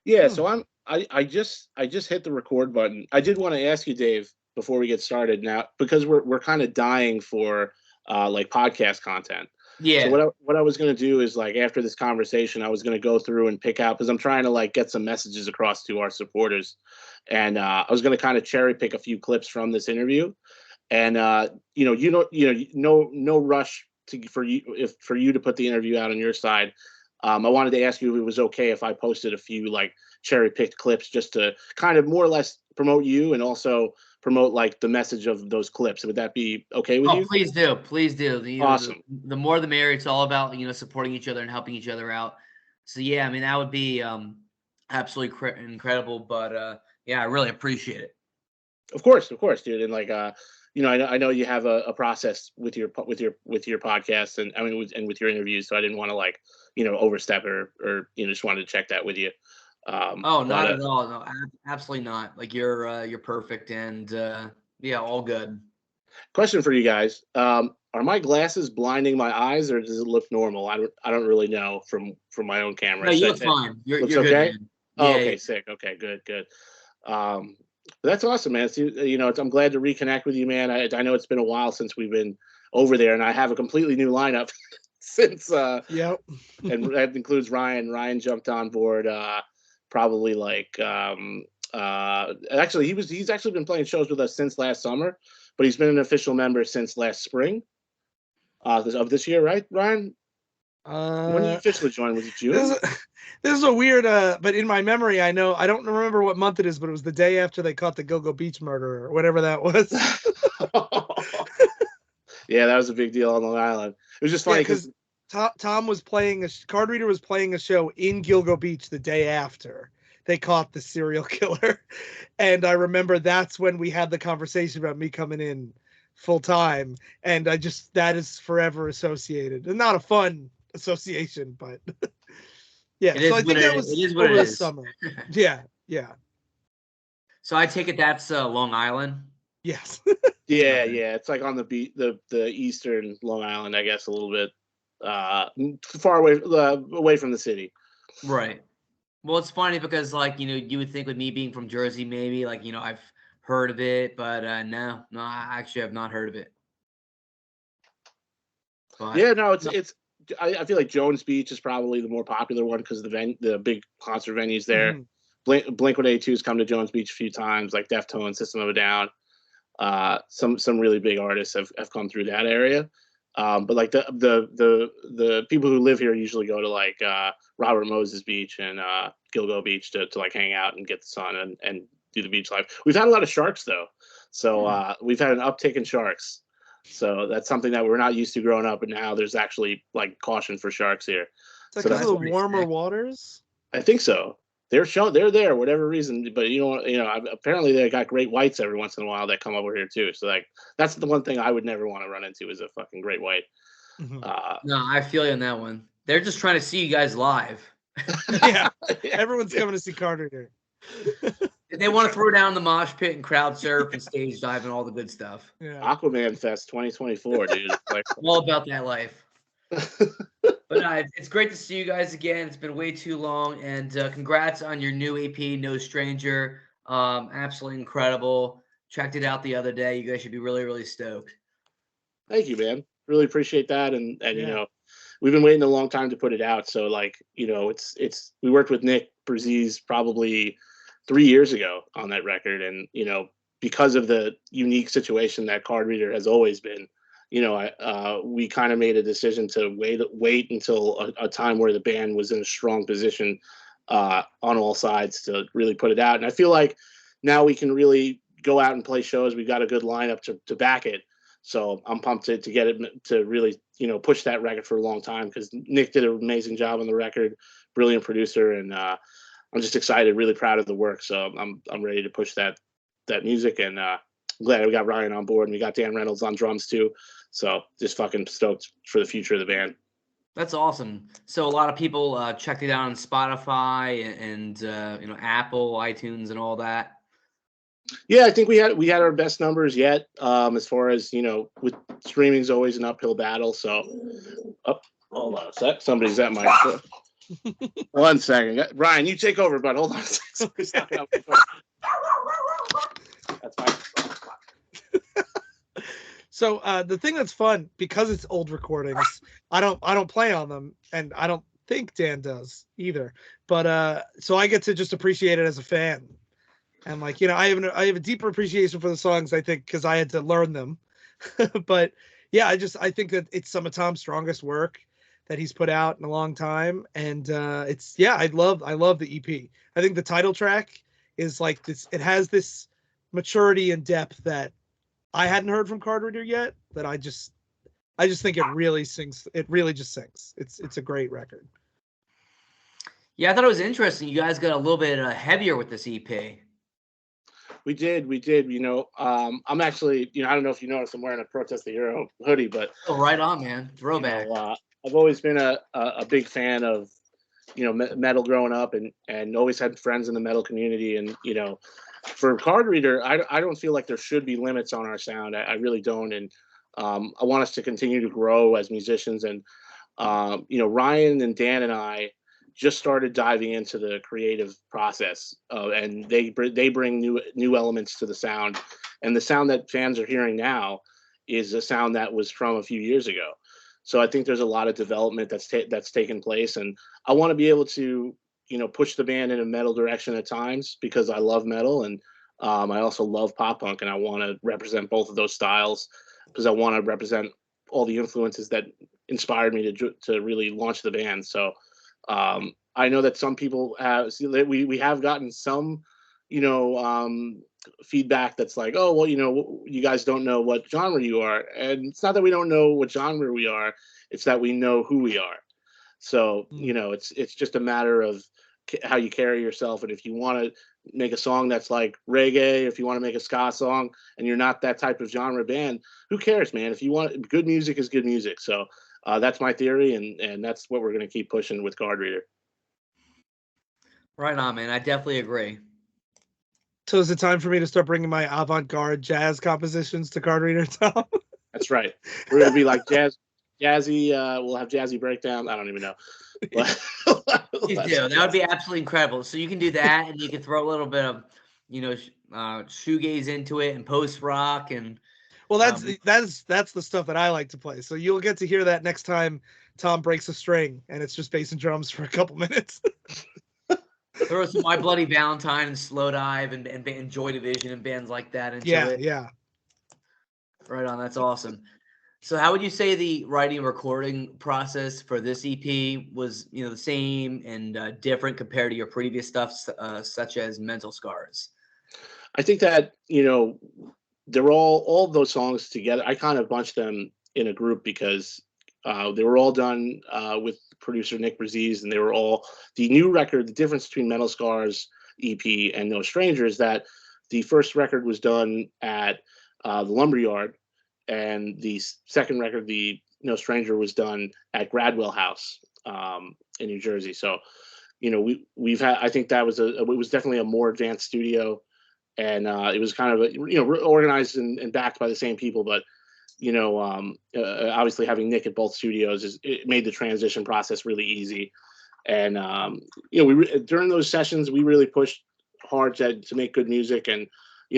Yeah, so I just hit the record button. I did want to ask you, Dave, before we get started now, because we're kind of dying for like podcast content. So Yeah. what I was gonna do is like after this conversation, I was gonna go through and pick out because I'm trying to like get some messages across to our supporters, and I was gonna kind of cherry pick a few clips from this interview, and no rush for you to put the interview out on your side. I wanted to ask you if it was okay if I posted a few like cherry picked clips just to kind of more or less promote you and also promote like the message of those clips. Would that be okay with Oh, you? please do. Please do. Awesome. The more the merrier. It's all about, supporting each other and helping each other out. So yeah, I mean, that would be absolutely incredible, but yeah, I really appreciate it. Of course, dude. And like, I know you have a process with your podcast, and I mean, with your interviews. So I didn't want to like, overstep or just wanted to check that with you. Oh, But not at all. No, absolutely not. Like you're perfect, and yeah, all good. question for you guys: are my glasses blinding my eyes, or does it look normal? I don't really know from my own camera. No, you look fine. Looks You're good, okay. man. Oh, Yeah, okay, sick. Okay, good, good. But that's awesome, man. So, I'm glad to reconnect with you, man. I know it's been a while since we've been over there, and I have a completely new lineup since. Yep. And that includes Ryan. Ryan jumped on board probably like actually he's actually been playing shows with us since last summer, but he's been an official member since last spring of this year, right, Ryan? When did you officially join? Was it June? This is a weird, but in my memory, I don't remember what month it is, but it was the day after they caught the Go-Go Beach murderer, or whatever that was. Yeah, that was a big deal on Long Island. It was just funny because Tom was playing Card Reader was playing a show in Gilgo Beach the day after they caught the serial killer, and I remember that's when we had the conversation about me coming in full time, and that is forever associated, and not a fun association, but yeah. So I think that was over the summer. Yeah. So I take it that's Long Island. Yes. Yeah. It's like on the eastern Long Island, I guess, a little bit far away from the city. Right. Well, it's funny because like, you would think with me being from Jersey, maybe like, I've heard of it, but no, I actually have not heard of it. But, yeah, no, it's I feel like Jones Beach is probably the more popular one because the big concert venues there. Mm-hmm. Blink-182 has come to Jones Beach a few times, like Deftones, System of a Down. Some really big artists have come through that area. But like the people who live here usually go to like Robert Moses Beach and Gilgo Beach to like hang out and get the sun and do the beach life. We've had a lot of sharks though, so we've had an uptick in sharks. So that's something that we're not used to growing up, and now there's actually like caution for sharks here. Is that because of the warmer waters? I think so. They're there, whatever reason, but apparently they got great whites every once in a while that come over here too. So like that's the one thing I would never want to run into is a fucking great white. Mm-hmm. No, I feel you on that one. They're just trying to see you guys live. Yeah, everyone's coming to see Carter here. They want to throw down the mosh pit and crowd surf and stage dive and all the good stuff. Yeah. Aquaman Fest 2024, dude. Like all about that life. But it's great to see you guys again. It's been way too long, and congrats on your new EP, No Stranger. Absolutely incredible. Checked it out the other day. You guys should be really, really stoked. Thank you, man. Really appreciate that, and we've been waiting a long time to put it out. So like, it's we worked with Nick Brzez probably 3 years ago on that record, and because of the unique situation that Card Reader has always been. We kind of made a decision to wait until a time where the band was in a strong position on all sides to really put it out. And I feel like now we can really go out and play shows. We've got a good lineup to back it. So I'm pumped to get it to really, push that record for a long time because Nick did an amazing job on the record, brilliant producer. And I'm just excited, really proud of the work. So I'm ready to push that music, and I'm glad we got Ryan on board and we got Dan Reynolds on drums too. So just fucking stoked for the future of the band. That's awesome. So a lot of people checked it out on Spotify and Apple, iTunes, and all that. Yeah, I think we had our best numbers yet. As far as with streaming's always an uphill battle. So, hold on a sec. Somebody's at my 1 second. Ryan, you take over, but hold on a second. That's fine. So the thing that's fun, because it's old recordings, I don't play on them, and I don't think Dan does either. But so I get to just appreciate it as a fan, and like, I have a deeper appreciation for the songs, I think, because I had to learn them. But yeah, I think that it's some of Tom's strongest work that he's put out in a long time, and I love the EP. I think the title track is like this. It has this maturity and depth that I hadn't heard from Card Reader yet. That I just think it really sings. It really just sings. It's a great record. Yeah, I thought it was interesting. You guys got a little bit heavier with this EP. We did. I'm actually, I don't know if you noticed, I'm wearing a Protest the Hero hoodie, but right on, man. Throwback. I've always been a big fan of, metal growing up, and always had friends in the metal community. And, for Card Reader, I don't feel like there should be limits on our sound. I really don't. And I want us to continue to grow as musicians. And, Ryan and Dan and I just started diving into the creative process, and they bring new elements to the sound. And the sound that fans are hearing now is a sound that was from a few years ago. So I think there's a lot of development that's taken place, and I want to be able to, push the band in a metal direction at times, because I love metal, and I also love pop punk, and I want to represent both of those styles, because I want to represent all the influences that inspired me to really launch the band. So I know that some people we have gotten some, feedback that's like, oh, well, you guys don't know what genre you are. And it's not that we don't know what genre we are, it's that we know who we are. So, it's just a matter of how you carry yourself. And if you want to make a song that's like reggae, if you want to make a ska song and you're not that type of genre band, who cares, man? If you want, good music is good music. So that's my theory, and that's what we're going to keep pushing with Card Reader. Right on, man. I definitely agree. So is it time for me to start bringing my avant-garde jazz compositions to Card Reader, Tom? That's right. We're going to be like jazzy. We'll have jazzy breakdown. I don't even know. Please do. That would be absolutely incredible. So you can do that, and you can throw a little bit of, shoegaze into it, and post rock, and well, that's the stuff that I like to play. So you'll get to hear that next time Tom breaks a string, and it's just bass and drums for a couple minutes. Throw some My Bloody Valentine and Slowdive and Joy Division and bands like that into it. Yeah. Right on. That's awesome. So how would you say the writing and recording process for this EP was, the same and different compared to your previous stuff, such as Mental Scars? I think that, they're all of those songs together. I kind of bunched them in a group because they were all done with producer Nick Braziz, and they were all the new record. The difference between Mental Scars EP and No Stranger is that the first record was done at the Lumberyard, and the second record, the No Stranger, was done at Gradwell House in New Jersey. So, we've had, I think that was it was definitely a more advanced studio, and it was kind of organized and backed by the same people, but obviously having Nick at both studios it made the transition process really easy. And during those sessions we really pushed hard to make good music, and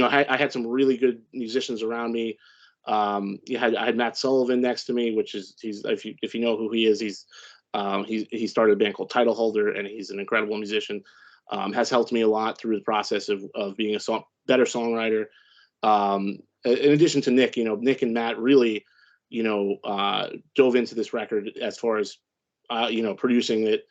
I had some really good musicians around me. I had Matt Sullivan next to me, he's if you know who he is, he started a band called Title Holder, and he's an incredible musician. Has helped me a lot through the process of being a better songwriter. In addition to Nick, Nick and Matt really, dove into this record as far as, producing it,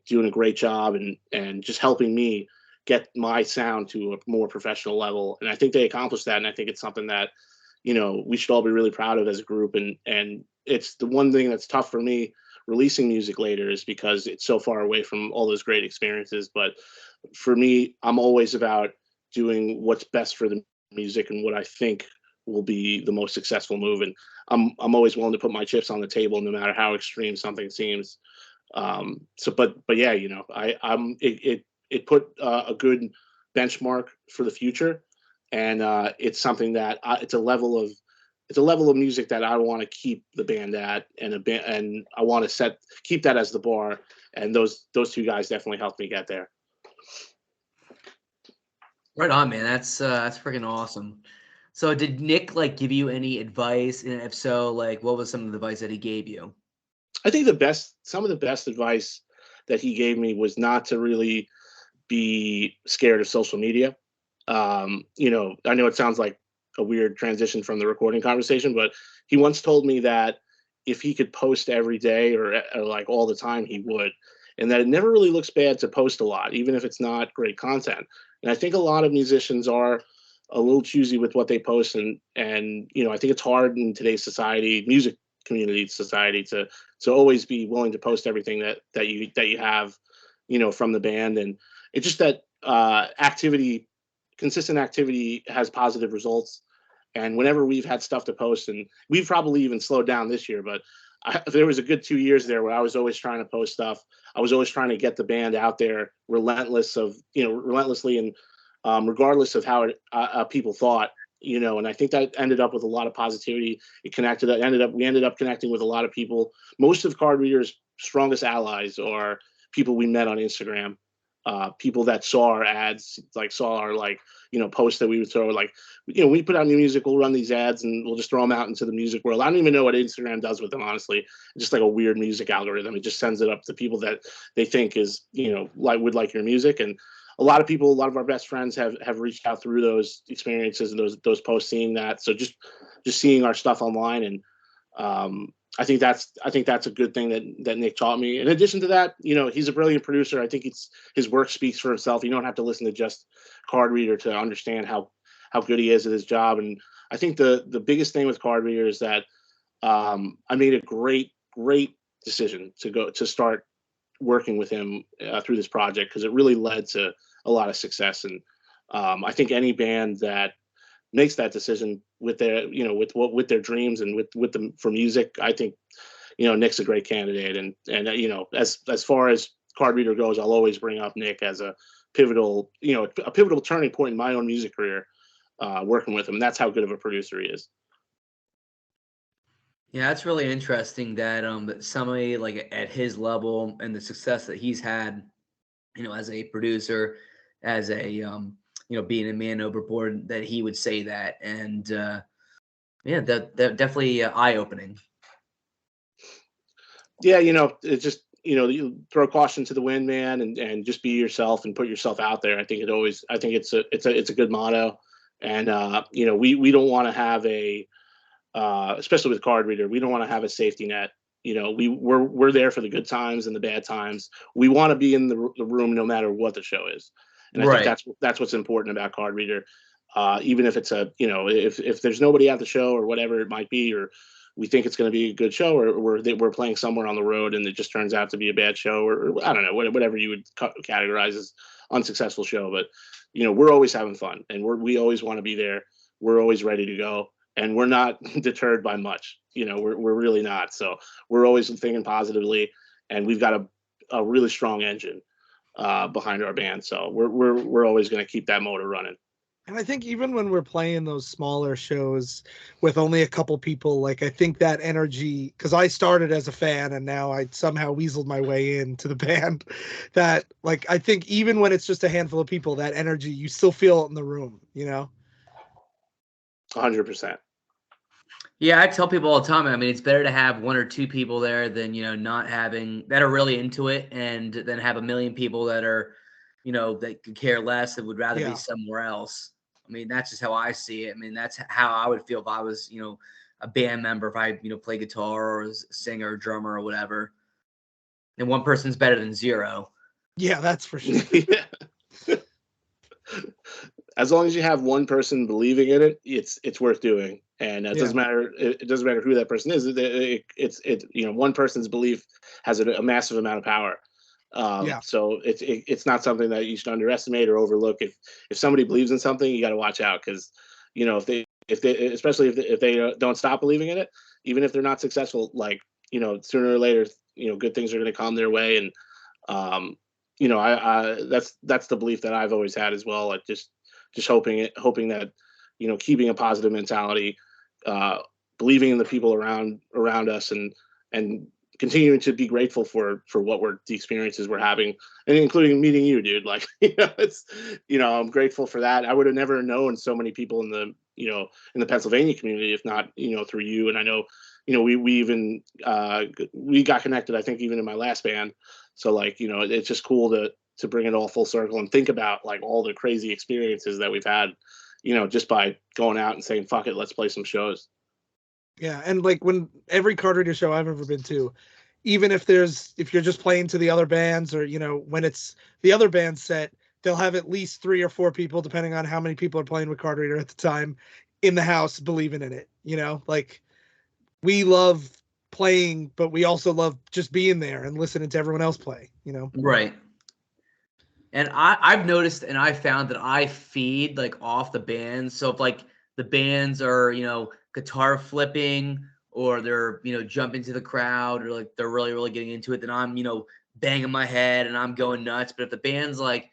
doing a great job, and just helping me get my sound to a more professional level. And I think they accomplished that. And I think it's something that, we should all be really proud of as a group. And it's the one thing that's tough for me releasing music later, is because it's so far away from all those great experiences. But for me, I'm always about doing what's best for the music and what I think will be the most successful move. And I'm always willing to put my chips on the table, no matter how extreme something seems. But yeah, it put a good benchmark for the future, and it's something that it's a level of music that I want to keep the band at, and I want to keep that as the bar, and those two guys definitely helped me get there. Right on, man. That's freaking awesome. So did Nick like give you any advice? And if so, like what was some of the advice that he gave you? I think some of the best advice that he gave me was not to really be scared of social media. You know, I know it sounds like a weird transition from the recording conversation, but he once told me that if he could post every day or like all the time, he would, and that it never really looks bad to post a lot, even if it's not great content. And I think a lot of musicians are a little choosy with what they post, and you know, I think it's hard in today's society, music community society, to always be willing to post everything that you have, you know, from the band. And it's just that consistent activity has positive results. And whenever we've had stuff to post, and we've probably even slowed down this year, but there was a good 2 years there where I was always trying to post stuff. I was always trying to get the band out there, relentlessly, and regardless of how people thought, you know. And I think that ended up with a lot of positivity. We ended up connecting with a lot of people. Most of Card Reader's strongest allies are people we met on Instagram. People that saw our ads, like saw our posts that we would throw, like, you know, we put out new music, we'll run these ads and we'll just throw them out into the music world. I don't even know what Instagram does with them, honestly. It's just like a weird music algorithm. It just sends it up to people that they think is, you know, would like your music. And a lot of our best friends have reached out through those experiences and those posts, seeing that. So just seeing our stuff online, and I think that's a good thing that Nick taught me. In addition to that, you know, he's a brilliant producer. I think his work speaks for himself. You don't have to listen to just Card Reader to understand how good he is at his job. And I think the biggest thing with Card Reader is that I made a great decision to start working with him through this project, because it really led to a lot of success. And I think any band that makes that decision with their, you know, with their dreams and with them for music, I think, you know, Nick's a great candidate. And you know, as far as Card Reader goes, I'll always bring up Nick as a pivotal turning point in my own music career, working with him. And that's how good of a producer he is. Yeah, that's really interesting that that somebody like at his level and the success that he's had, you know, as a producer, as a you know, being a man overboard, that he would say that. And yeah, that definitely eye opening. Yeah, you know, it's just, you know, you throw caution to the wind, man, and just be yourself and put yourself out there. I think it's a good motto. And you know, we don't want to have especially with Card Reader, we don't want to have a safety net. You know, we're there for the good times and the bad times. We want to be in the room no matter what the show is. And I think that's what's important about Card Reader. Even if it's if there's nobody at the show or whatever it might be, or we think it's going to be a good show, or we're playing somewhere on the road and it just turns out to be a bad show, or I don't know, whatever you would categorize as unsuccessful show. But, you know, we're always having fun, and we always want to be there. We're always ready to go, and we're not deterred by much. You know, we're really not. So we're always thinking positively, and we've got a really strong engine behind our band. So we're always going to keep that motor running. And I think even when we're playing those smaller shows with only a couple people, like, I think that energy, because I started as a fan and now I somehow weaseled my way into the band, that, like, I think even when it's just a handful of people, that energy, you still feel it in the room, you know? 100%. Yeah, I tell people all the time, I mean, it's better to have one or two people there than, you know, not having, that are really into it, and then have a million people that are, you know, that could care less, that would rather be somewhere else. I mean, that's just how I see it. I mean, that's how I would feel if I was, you know, a band member, if I, you know, play guitar or a singer or drummer or whatever. And one person's better than zero. Yeah, that's for sure. Yeah. As long as you have one person believing in it, it's worth doing. And it doesn't matter. It doesn't matter who that person is. It's you know, one person's belief has a massive amount of power. So it's not something that you should underestimate or overlook. If somebody believes in something, you got to watch out, because, you know, if they especially if they don't stop believing in it, even if they're not successful, like, you know, sooner or later, you know, good things are going to come their way. And you know, I that's the belief that I've always had as well. Like, just hoping that, you know, keeping a positive mentality, believing in the people around us, and continuing to be grateful for what the experiences we're having, and including meeting you, dude. Like, it's, I'm grateful for that. I would have never known so many people in the, in the Pennsylvania community, if not, through you. And I know, we even, we got connected, I think, even in my last band. So like, it's just cool to bring it all full circle and think about like all the crazy experiences that we've had, just by going out and saying, fuck it, let's play some shows. Yeah. And like when every card reader show I've ever been to, even if you're just playing to the other bands, or, when it's the other band set, they'll have at least 3 or 4 people, depending on how many people are playing with card reader at the time, in the house believing in it. Like, we love playing, but we also love just being there and listening to everyone else play, Right. And I've noticed, and I found that I feed like off the bands. So if like the bands are, guitar flipping, or they're, jumping to the crowd, or like they're really, really getting into it, then I'm, banging my head and I'm going nuts. But if the band's like,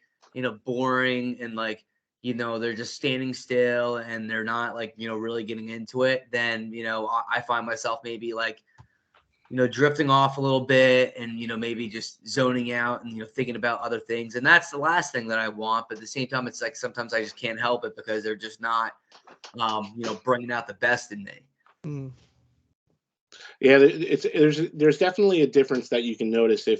boring and like, they're just standing still and they're not like, really getting into it, then, I find myself maybe like, drifting off a little bit and, maybe just zoning out and, thinking about other things. And that's the last thing that I want. But at the same time, it's like sometimes I just can't help it because they're just not, bringing out the best in me. Mm. Yeah, there's definitely a difference that you can notice if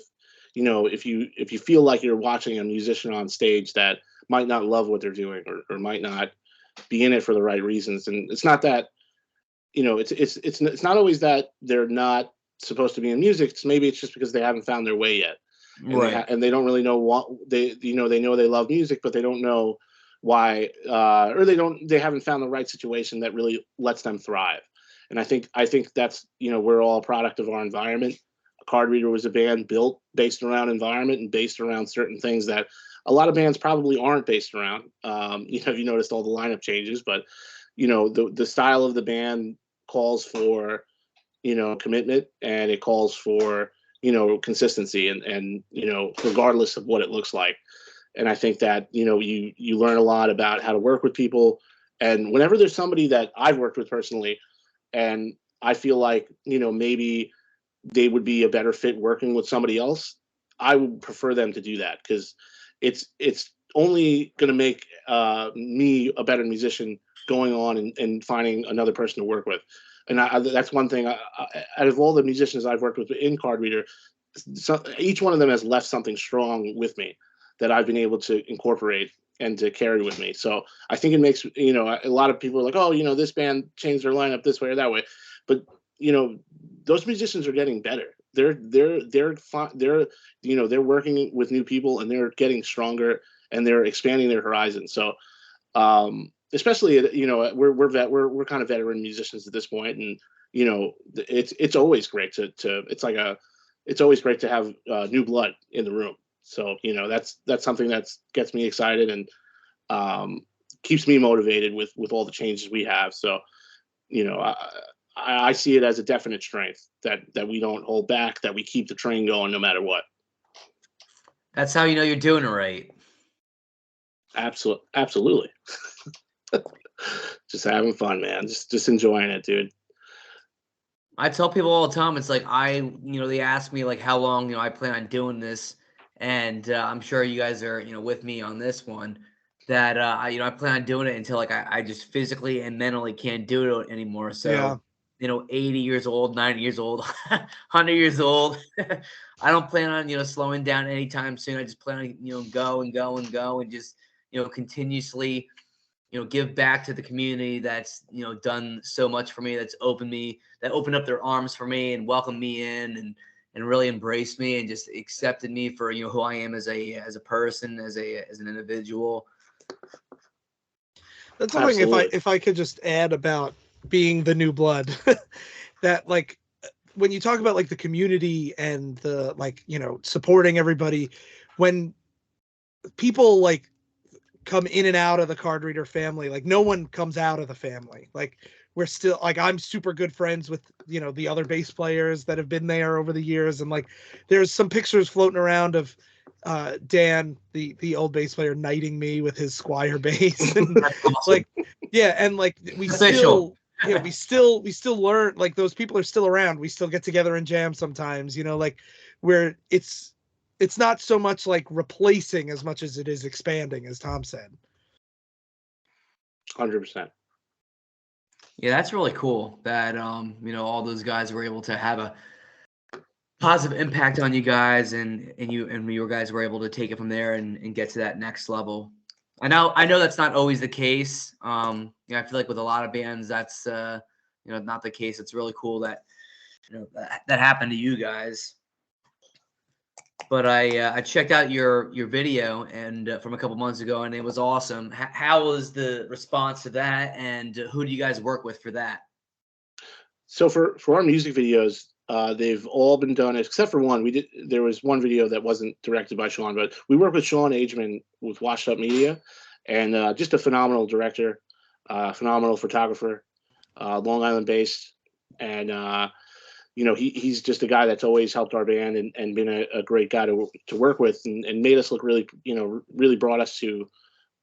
you feel like you're watching a musician on stage that might not love what they're doing, or might not be in it for the right reasons. And it's not that, it's not always that they're not supposed to be in music. Maybe it's just because they haven't found their way yet, and Right. and they don't really know what they know they love music, but they don't know why, or they haven't found the right situation that really lets them thrive. And I think that's, we're all a product of our environment. Card Reader was a band built based around environment and based around certain things that a lot of bands probably aren't based around. You noticed all the lineup changes, but the style of the band calls for, commitment, and it calls for, consistency, and regardless of what it looks like. And I think that, you learn a lot about how to work with people. And whenever there's somebody that I've worked with personally, and I feel like, maybe they would be a better fit working with somebody else, I would prefer them to do that, because it's only going to make me a better musician going on and finding another person to work with. And that's one thing. Out of all the musicians I've worked with in Card Reader, each one of them has left something strong with me that I've been able to incorporate and to carry with me. So I think it makes, a lot of people are like, oh, this band changed their lineup this way or that way. But, those musicians are getting better. They're working with new people, and they're getting stronger, and they're expanding their horizons. So, especially, we're kind of veteran musicians at this point, and, it's always great it's always great to have new blood in the room. So, that's something that gets me excited, and keeps me motivated with all the changes we have. So, I see it as a definite strength that we don't hold back, that we keep the train going no matter what. That's how you're doing it right. Absolutely. Just having fun, man. Just enjoying it, dude. I tell people all the time, it's like they ask me like how long I plan on doing this, and I'm sure you guys are with me on this one, that I plan on doing it until like I just physically and mentally can't do it anymore. So Yeah. 80 years old, 90 years old, 100 years old. I don't plan on slowing down anytime soon. I just plan on go and go and go, and just continuously give back to the community that's done so much for me, that opened up their arms for me and welcomed me in, and really embraced me and just accepted me for who I am as a person, as an individual. That's something. If I could just add about being the new blood, that like when you talk about like the community and the supporting everybody, when people like come in and out of the Card Reader family, like no one comes out of the family. Like we're still like, I'm super good friends with the other bass players that have been there over the years, and like there's some pictures floating around of Dan, the old bass player, knighting me with his Squier bass, and like yeah, and like we Official. we still learn, like those people are still around. We still get together and jam sometimes, like where it's not so much like replacing as much as it is expanding, as Tom said. 100%. Yeah, that's really cool that all those guys were able to have a positive impact on you guys, and you guys were able to take it from there and get to that next level. I know that's not always the case. I feel like with a lot of bands that's not the case. It's really cool that that happened to you guys. But I checked out your video and from a couple months ago, and it was awesome. How was the response to that, and who do you guys work with for that? So for our music videos, they've all been done except for one. There was one video that wasn't directed by Sean, but we work with Sean Ageman with Washed Up Media, and just a phenomenal director, phenomenal photographer, Long Island based, and he's just a guy that's always helped our band and been a great guy to work with, and made us look really, really brought us to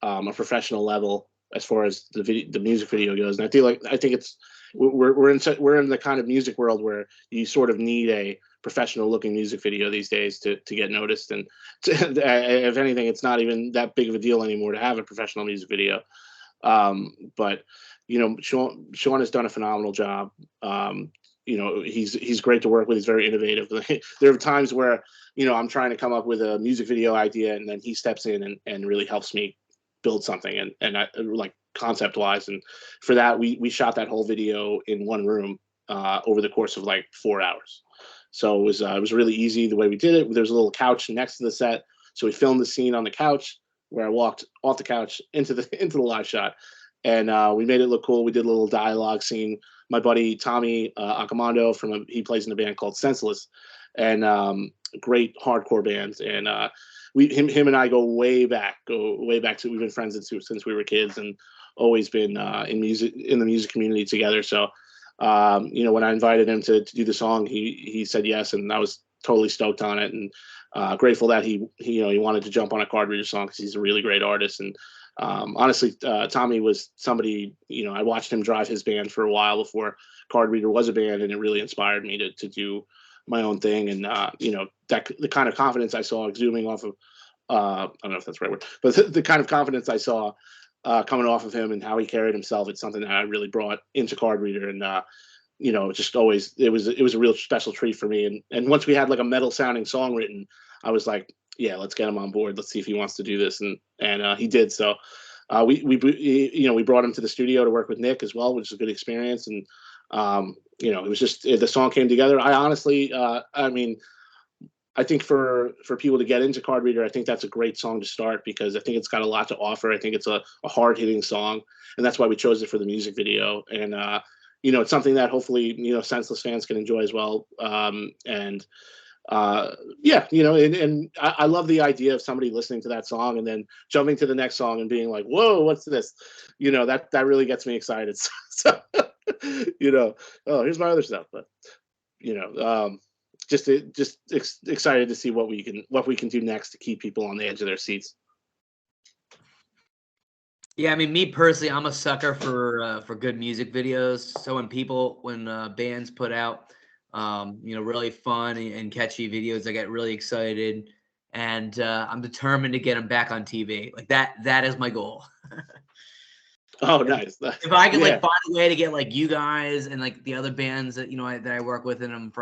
a professional level as far as the music video goes. And I think it's we're in the kind of music world where you sort of need a professional looking music video these days to get noticed. And if anything, it's not even that big of a deal anymore to have a professional music video. But Sean has done a phenomenal job. He's great to work with. He's very innovative. There are times where, I'm trying to come up with a music video idea, and then he steps in and really helps me build something, and I, like, concept wise. And for that, we shot that whole video in one room over the course of like 4 hours. So it was really easy the way we did it. There's a little couch next to the set, so we filmed the scene on the couch where I walked off the couch into the live shot, and we made it look cool. We did a little dialogue scene. My buddy Tommy Accomando he plays in a band called Senseless, and great hardcore bands. And him and I go way back. To we've been friends since we were kids, and always been in the music community together. So when I invited him to do the song, he said yes, and I was totally stoked on it, and grateful that he wanted to jump on a Card Reader song, because he's a really great artist. And honestly, Tommy was somebody, I watched him drive his band for a while before Card Reader was a band, and it really inspired me to do my own thing. And that the kind of confidence I saw exuding off of I don't know if that's the right word, but the kind of confidence I saw coming off of him and how he carried himself, it's something that I really brought into Card Reader. And just always, it was a real special treat for me. And once we had like a metal sounding song written, I was like, yeah, let's get him on board. Let's see if he wants to do this. And he did. So we brought him to the studio to work with Nick as well, which is a good experience. And it was just, the song came together. I honestly, I think for people to get into Card Reader, I think that's a great song to start, because I think it's got a lot to offer. I think it's a hard hitting song, and that's why we chose it for the music video. And it's something that hopefully Senseless fans can enjoy as well. And I love the idea of somebody listening to that song and then jumping to the next song and being like, whoa, what's this? That really gets me excited. So oh, here's my other stuff. But just excited to see what we can do next to keep people on the edge of their seats. Yeah, I mean, me personally, I'm a sucker for good music videos. So when bands put out really fun and catchy videos, I get really excited, and I'm determined to get them back on TV. Like that is my goal. Oh, nice. If I could find a way to get like you guys and like the other bands that that I work with and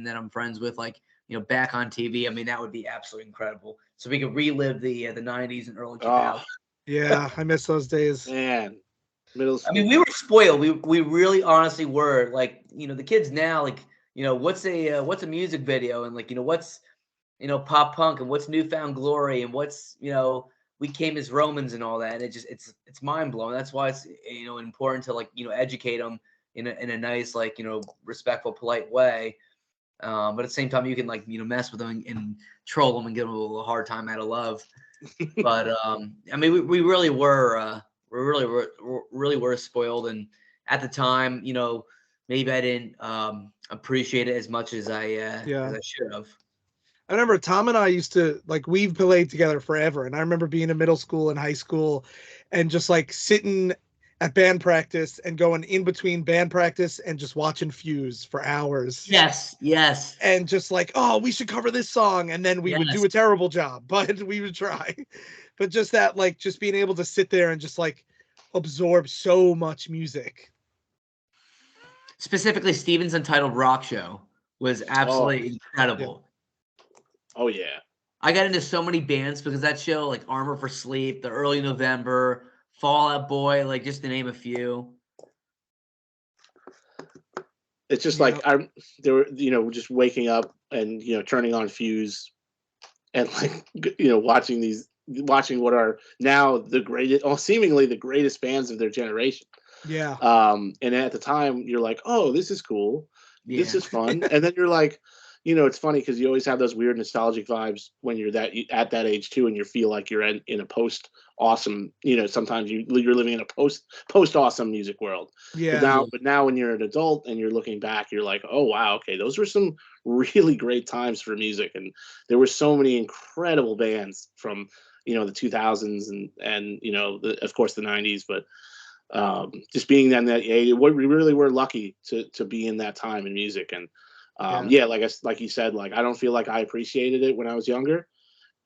that I'm friends with, back on TV, I mean, that would be absolutely incredible. So we could relive the 90s and early 2000s. Yeah, I miss those days. Man, middle school. I mean, we were spoiled. We really honestly were. Like, the kids now, like, what's a music video, and like, what's pop punk, and what's Newfound Glory, and what's We Came as Romans and all that. And it's mind blowing. That's why it's important to educate them in a nice, respectful, polite way. But at the same time, you can mess with them and troll them and give them a little hard time out of love. But I mean, we really were really were spoiled, and at the time, maybe I didn't appreciate it as much as I should have. I remember Tom and I used to, we've played together forever, and I remember being in middle school and high school, and just sitting at band practice and going in between band practice and just watching Fuse for hours. Yes, yes. And just like, oh, we should cover this song. And then we would do a terrible job, but we would try. But just that, like, just being able to sit there and just like absorb so much music. Specifically, Steven's Untitled Rock Show was absolutely incredible. Oh, yeah. I got into so many bands because that show, like Armor for Sleep, The Early November, Fall Out Boy, like just to name a few. It's just like they were, just waking up and turning on Fuse, and like watching what are now the greatest, seemingly the greatest bands of their generation. Yeah. And at the time, you're like, oh, this is cool, this is fun, and then you're like, it's funny because you always have those weird nostalgic vibes when you're at that age too, and you feel like you're in a post awesome. Sometimes you're living in a post awesome music world. Yeah. But now when you're an adult and you're looking back, you're like, oh wow, okay, those were some really great times for music, and there were so many incredible bands from the 2000s and of course the 90s, but just being in that age, we really were lucky to be in that time in music. And like you said, like I don't feel like I appreciated it when I was younger,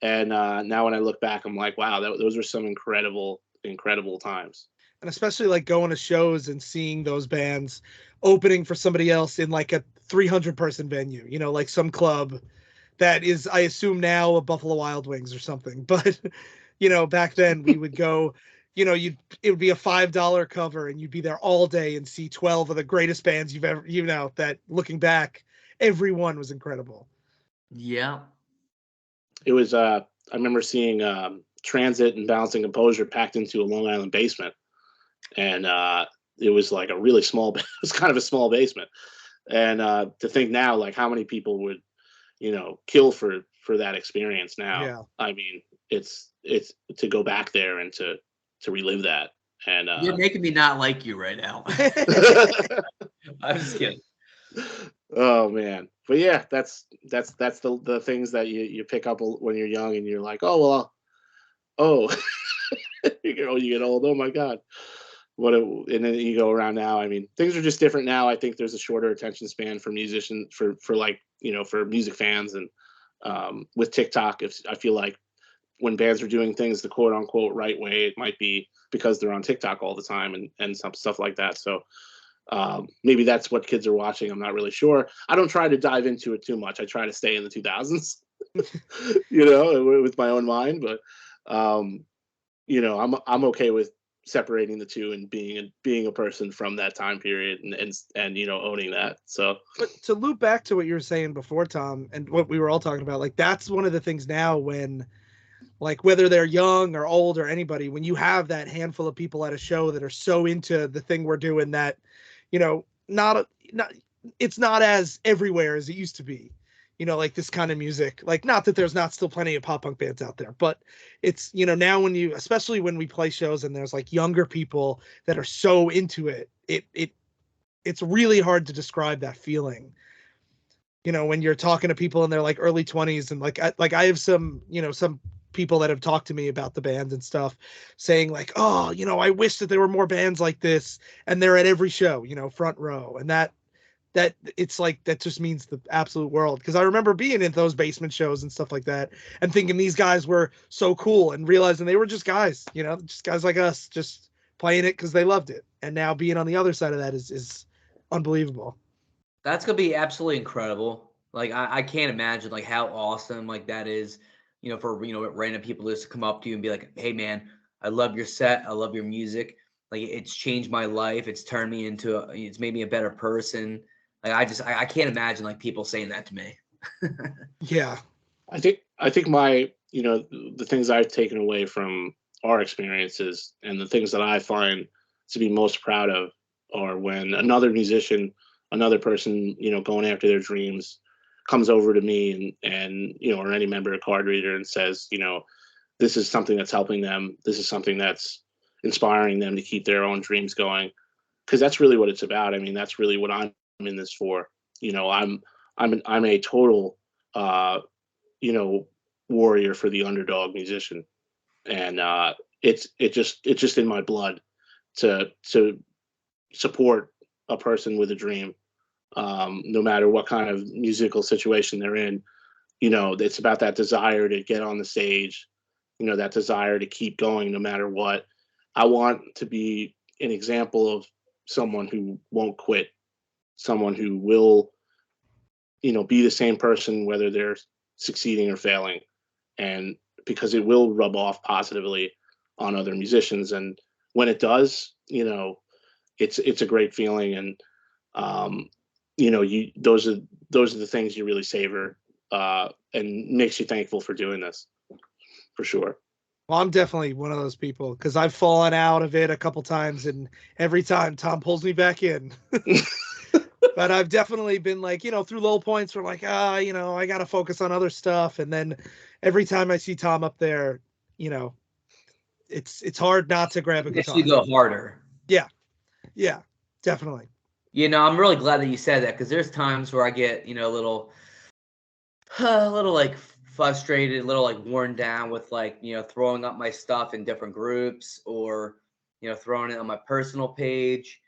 and now when I look back, I'm like, wow, those were some incredible times. And especially like going to shows and seeing those bands opening for somebody else in like a 300 person venue, like some club that is, I assume now, a Buffalo Wild Wings or something. But back then we would go, it would be a $5 cover and you'd be there all day and see 12 of the greatest bands you've ever, that looking back, everyone was incredible. Yeah. It was, I remember seeing Transit and Balancing Composure packed into a Long Island basement. And it was like a really small, it was kind of a small basement. And to think now, like how many people would, kill for that experience now. Yeah. I mean, it's to go back there and to relive that. And you're making me not like you right now. I'm just kidding. Oh man, but yeah, that's the things that you pick up when you're young, and you're like, oh well, you get old. Oh my god, and then you go around now. I mean, things are just different now. I think there's a shorter attention span for musicians, for like for music fans, and with TikTok, I feel like when bands are doing things the quote unquote right way, it might be because they're on TikTok all the time and some stuff like that. So maybe that's what kids are watching. I'm not really sure. I don't try to dive into it too much. I try to stay in the 2000s, with my own mind. But I'm okay with separating the two and being a person from that time period and owning that. So, but to loop back to what you were saying before, Tom, and what we were all talking about, like that's one of the things now when, like, whether they're young or old or anybody, when you have that handful of people at a show that are so into the thing we're doing that, it's not as everywhere as it used to be, like this kind of music, like, not that there's not still plenty of pop punk bands out there, but it's, now when especially when we play shows and there's like younger people that are so into it, it's really hard to describe that feeling. When you're talking to people in their like early 20s and I have some, some people that have talked to me about the bands and stuff saying like, oh, I wish that there were more bands like this, and they're at every show, front row, and that it's like, that just means the absolute world. Because I remember being in those basement shows and stuff like that and thinking these guys were so cool and realizing they were just guys, just guys like us, just playing it because they loved it. And now being on the other side of that is unbelievable. That's gonna be absolutely incredible. Like I can't imagine like how awesome like that is, for random people just to come up to you and be like, hey man, I love your set, I love your music. Like it's changed my life. It's turned me into it's made me a better person. Like I can't imagine like people saying that to me. Yeah. I think my, the things I've taken away from our experiences and the things that I find to be most proud of are when another musician, another person, going after their dreams comes over to me and or any member of Card Reader and says, this is something that's helping them. This is something that's inspiring them to keep their own dreams going. Because that's really what it's about. I mean, that's really what I'm in this for. I'm a total, warrior for the underdog musician. And it's just in my blood to support a person with a dream, no matter what kind of musical situation they're in. You know, it's about that desire to get on the stage, you know, that desire to keep going no matter what. I want to be an example of someone who won't quit, someone who will, you know, be the same person whether they're succeeding or failing, and because it will rub off positively on other musicians. And when it does, you know, it's a great feeling. And you know, those are the things you really savor, and makes you thankful for doing this, for sure. Well, I'm definitely one of those people because I've fallen out of it a couple times, and every time Tom pulls me back in. But I've definitely been like, you know, through low points, we're like, you know, I got to focus on other stuff. And then every time I see Tom up there, you know, it's hard not to grab a guitar. You go harder. Yeah, definitely. You know, I'm really glad that you said that, because there's times where I get, you know, a little like frustrated, a little like worn down with, like, you know, throwing up my stuff in different groups, or, you know, throwing it on my personal page,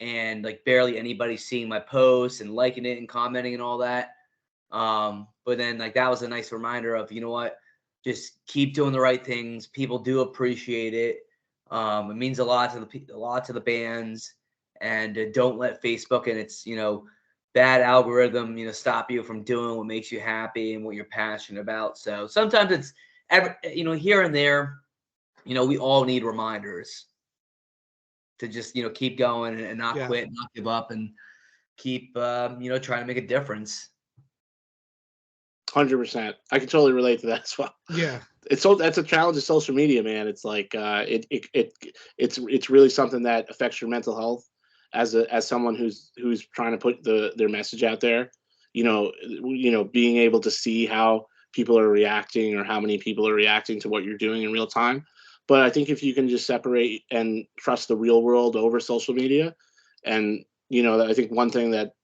and like barely anybody seeing my posts and liking it and commenting and all that. But then, like, that was a nice reminder of, you know what, just keep doing the right things. People do appreciate it. It means a lot to the bands, and don't let Facebook and its, you know, bad algorithm, you know, stop you from doing what makes you happy and what you're passionate about. So sometimes it's you know, here and there, you know, we all need reminders to just, you know, keep going and not quit, not give up, and keep, you know, trying to make a difference. 100%. I can totally relate to that as well. Yeah. That's a challenge of social media, man. It's like, it's really something that affects your mental health as someone who's trying to put their message out there. You know, being able to see how people are reacting, or how many people are reacting to what you're doing in real time. But I think if you can just separate and trust the real world over social media, and, you know, I think one thing that,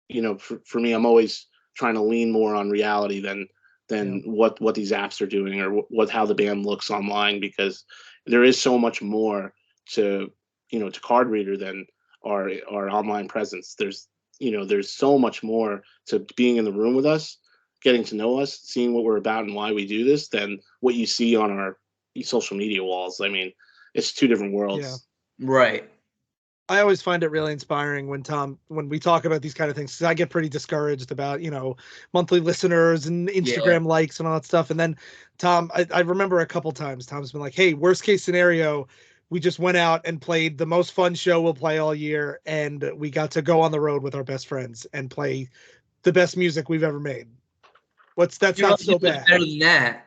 you know, for me, I'm always trying to lean more on reality than what these apps are doing, or how the band looks online, because there is so much more to, you know, to Card Reader than our online presence. There's so much more to being in the room with us, getting to know us, seeing what we're about and why we do this, than what you see on our social media walls. I mean, it's two different worlds. Yeah. Right. I always find it really inspiring when we talk about these kind of things, because I get pretty discouraged about, you know, monthly listeners and Instagram likes and all that stuff. And then Tom, I remember a couple times Tom's been like, hey, worst case scenario, we just went out and played the most fun show we'll play all year, and we got to go on the road with our best friends and play the best music we've ever made. That's not so bad. Better than that.